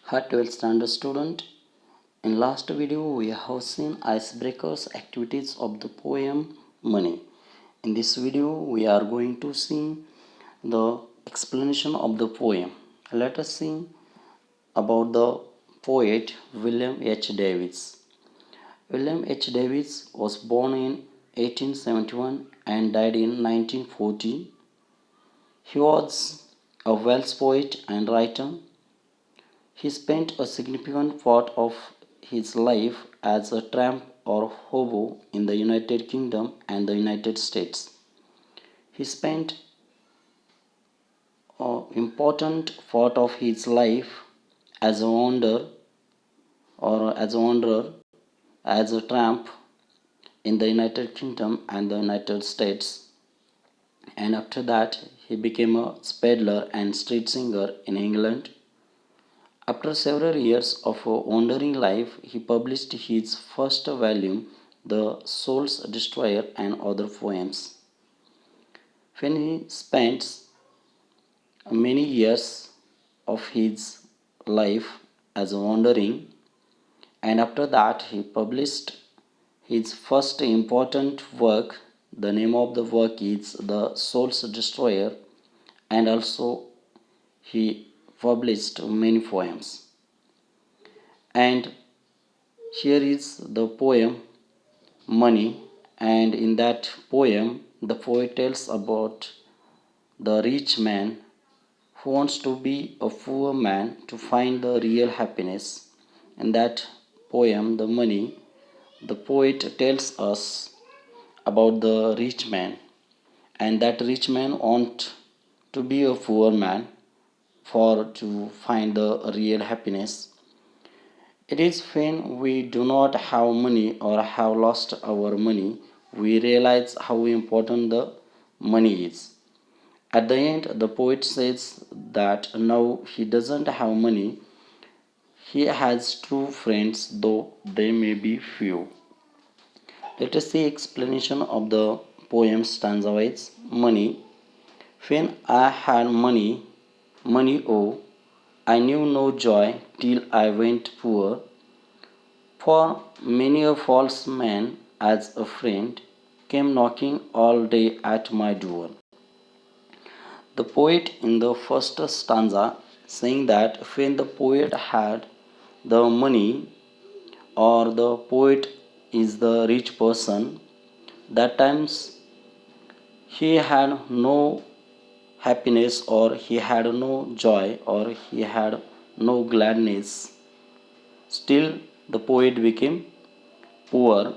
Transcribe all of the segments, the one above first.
Hi 12th standard student. In last video we have seen icebreakers activities of the poem Money. In this video we are going to see the explanation of the poem. Let us see about the poet William H. Davies. William H. Davies was born in 1871 and died in 1940. He was a Welsh poet and writer. He spent a significant part of his life as a tramp or hobo in the United Kingdom and the United States. He spent an important part of his life as a wanderer, as a tramp in the United Kingdom and the United States. And after that, he became a peddler and street singer in England. After several years of a wandering life, he published his first volume, The Soul's Destroyer and Other Poems. When he spent many years of his life as wandering, and after that he published his first important work. The name of the work is The Soul's Destroyer, and also he published many poems. And here is the poem Money, and in that poem, the poet tells about the rich man who wants to be a poor man to find the real happiness. In that poem, The Money, the poet tells us about the rich man, and that rich man wants to be a poor man for to find the real happiness. It is when we do not have money or have lost our money, we realize how important the money is. At the end, the poet says that now he doesn't have money, he has true friends, though they may be few. Let us see explanation of the poem stanza wise. Money. When I had money, money oh, I knew no joy till I went poor. For many a false man as a friend came knocking all day at my door. The poet in the first stanza saying that when the poet had the money or the poet is the rich person, that times he had no happiness or he had no joy or he had no gladness. Still the poet became poor,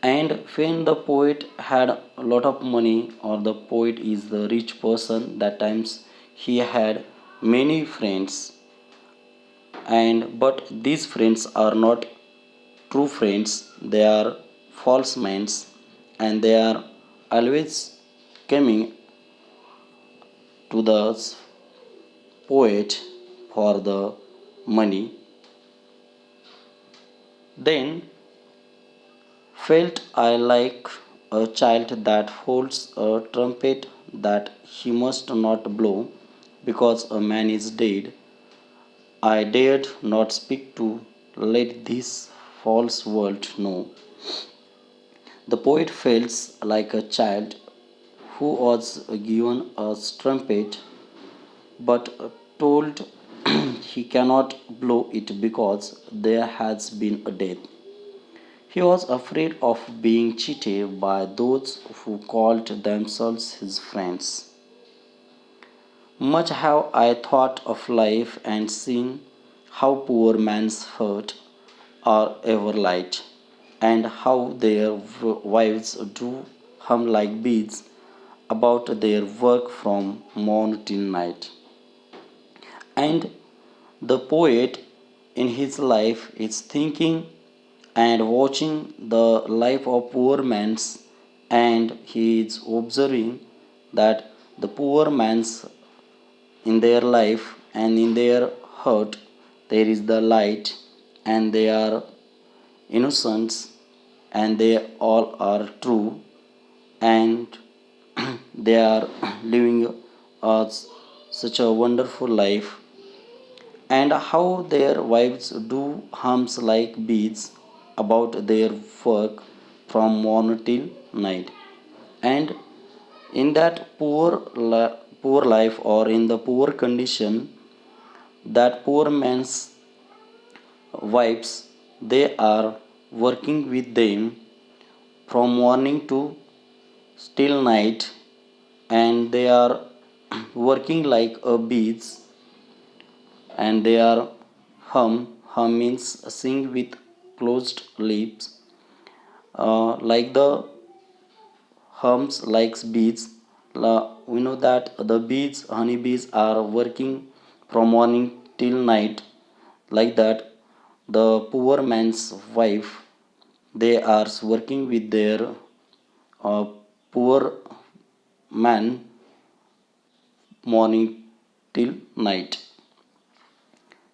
and when the poet had a lot of money or the poet is the rich person, that times he had many friends, and but these friends are not true friends, they are false men, and they are always coming to the poet for the money. Then felt I like a child that holds a trumpet that he must not blow because a man is dead. I dared not speak to let this false world know. The poet feels like a child who was given a trumpet but told he cannot blow it because there has been a death. He was afraid of being cheated by those who called themselves his friends. Much have I thought of life and seen how poor men's hurt are ever light, and how their wives do hum like bees about their work from morn till night. And the poet in his life is thinking and watching the life of poor man's, and he is observing that the poor man's in their life and in their heart there is the light, and they are innocent, and they all are true, and they are living such a wonderful life. and how their wives do hums like bees about their work from morning till night. And in that poor life, or in the poor condition, that poor man's wives, they are working with them from morning to still night, and they are working like a bees, and they are hum means sing with closed lips, like the hums like bees. We know that the bees, honey bees, are working from morning till night. Like that, the poor man's wife, they are working with their uh, poor man morning till night.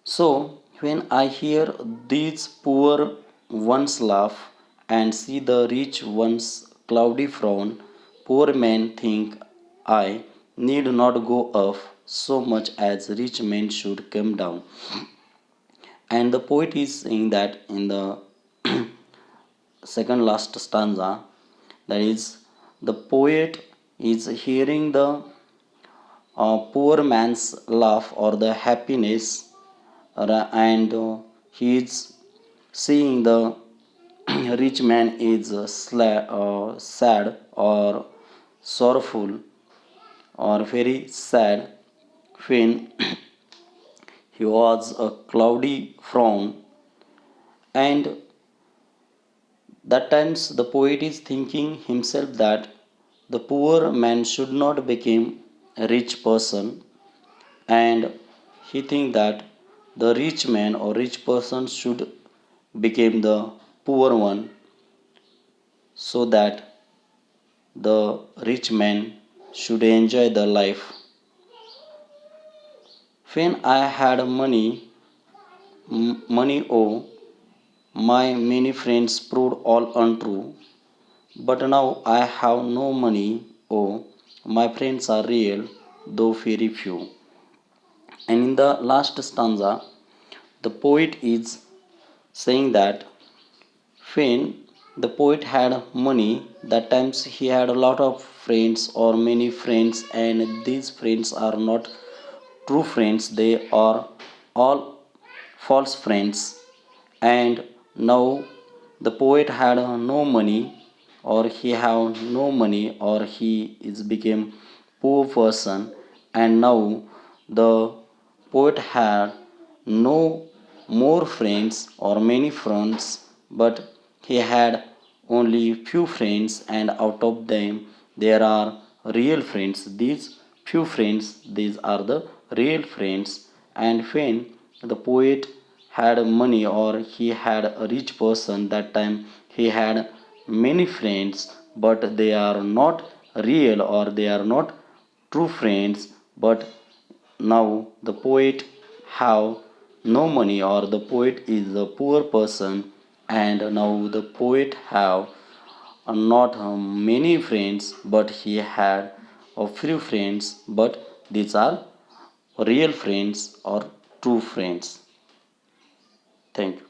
So, when I hear these poor ones laugh and see the rich ones cloudy frown, poor men think I need not go up so much as rich men should come down. And the poet is saying that in the second last stanza, that is, the poet is hearing the poor man's laugh or the happiness, and he is seeing the rich man is sad or sorrowful or very sad when he was a cloudy frown. And that times the poet is thinking himself that the poor man should not become a rich person, and he think that the rich man or rich person should become the poor one, so that the rich man should enjoy the life. When I had money, money, oh, my many friends proved all untrue. But now I have no money, oh, my friends are real, though very few. And in the last stanza, the poet is saying that when the poet had money, that times he had a lot of friends or many friends, and these friends are not true friends, they are all false friends. And now the poet had no money, or he have no money, or he is became poor person, and now the poet had no more friends or many friends, but he had only few friends, and out of them there are real friends. These few friends, these are the real friends. And when the poet had money, or he had a rich person, that time he had many friends, but they are not real, or they are not true friends. But now the poet have no money, or the poet is a poor person, and now the poet have not many friends, but he had a few friends, but these are real friends or true friends. Thank you.